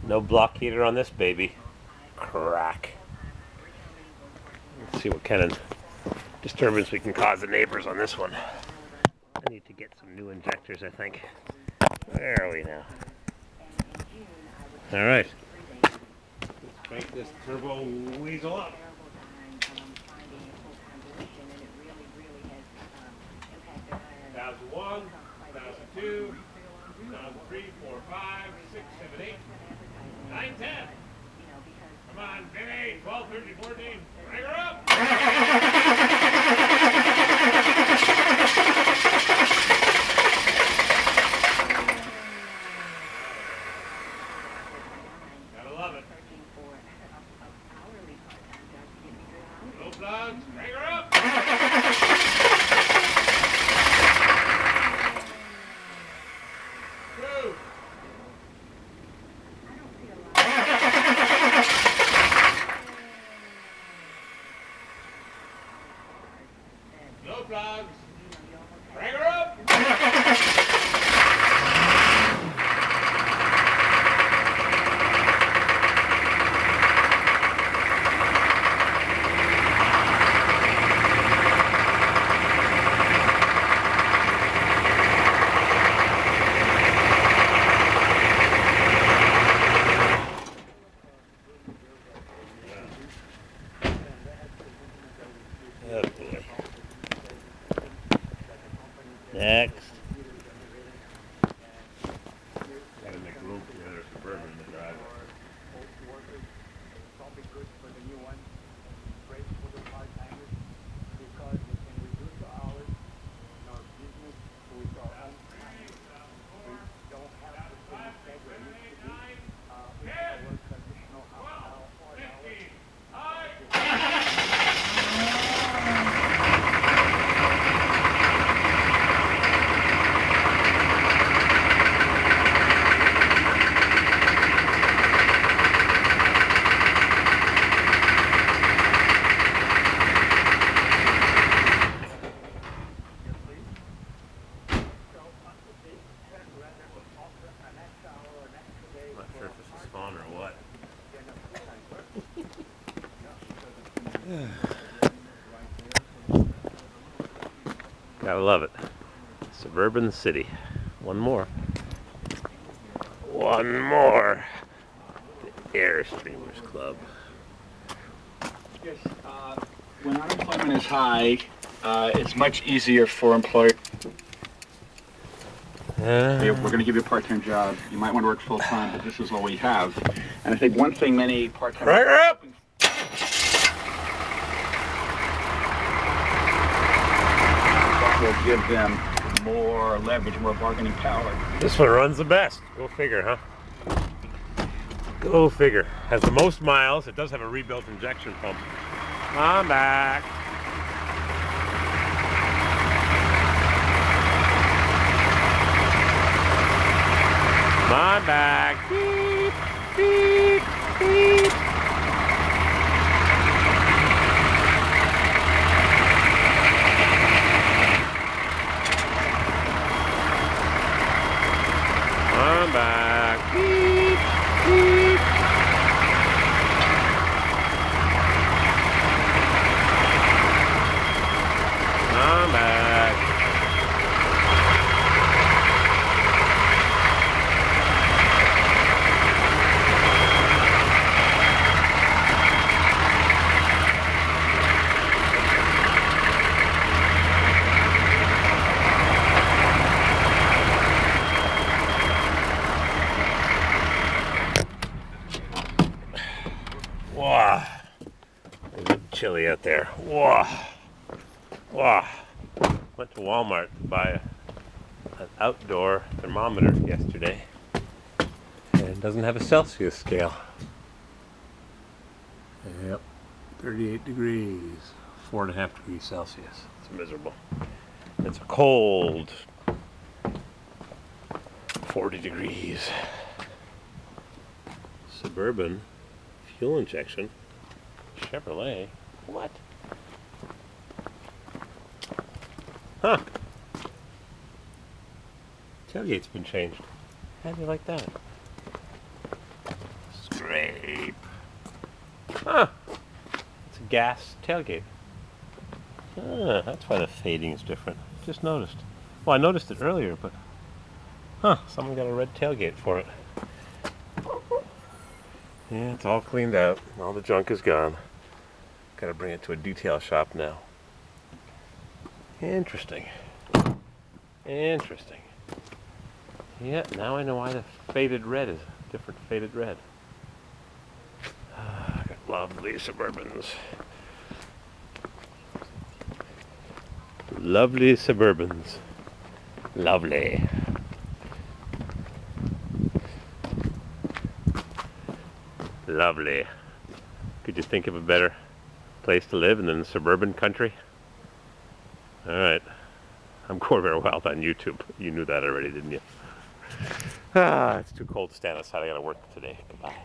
No block heater on this baby. Crack. Let's see what kind of disturbance we can cause the neighbors on this one. I need to get some new injectors, I think. Where are we now? All right. Let's crank this turbo weasel up. 1001, 1002, 1003, 4, 5, 6, 7, 8, 9, 10. Come on, 10, 8, 12, 13, 14. Bring her up! Gotta love it. No plugs, bring her up! Two. No plugs. Bring her up. Oh boy. Next. Gotta make room for the other Suburban in the drive. Not sure if this is fun or what. Gotta love it. Suburban City. One more. One more. The Airstreamers Club. Yes, when unemployment is high, it's much easier for employers. We're going to give you a part-time job. You might want to work full-time, but this is what we have. And I think one thing many part-time will give them more leverage, more bargaining power. This one runs the best. Go figure, huh? Go figure. Has the most miles. It does have a rebuilt injection pump. I'm back. I'm back. Beep, beep, beep. I'm back. Beep, beep. I'm back. Wow. It's a bit chilly out there. Wow. Wow. Went to Walmart to buy an outdoor thermometer yesterday. And it doesn't have a Celsius scale. Yep. 38 degrees. 4.5 degrees Celsius. It's miserable. It's a cold 40 degrees. Suburban fuel injection. Chevrolet. What? Huh. Tailgate's been changed. How do you like that? Tape. Huh. It's a gas tailgate. Ah, that's why the fading is different. Just noticed. Well, I noticed it earlier, but... Huh, someone got a red tailgate for it. Yeah, it's all cleaned out. All the junk is gone. Gotta bring it to a detail shop now. Interesting. Interesting. Yeah, now I know why the faded red is a different faded red. Got lovely Suburbans. Lovely Suburbans. Lovely. Lovely. Could you think of a better place to live than the suburban country? Alright. I'm CORVAIRWILD on YouTube. You knew that already, didn't you? It's too cold to stand outside. I gotta work today. Goodbye.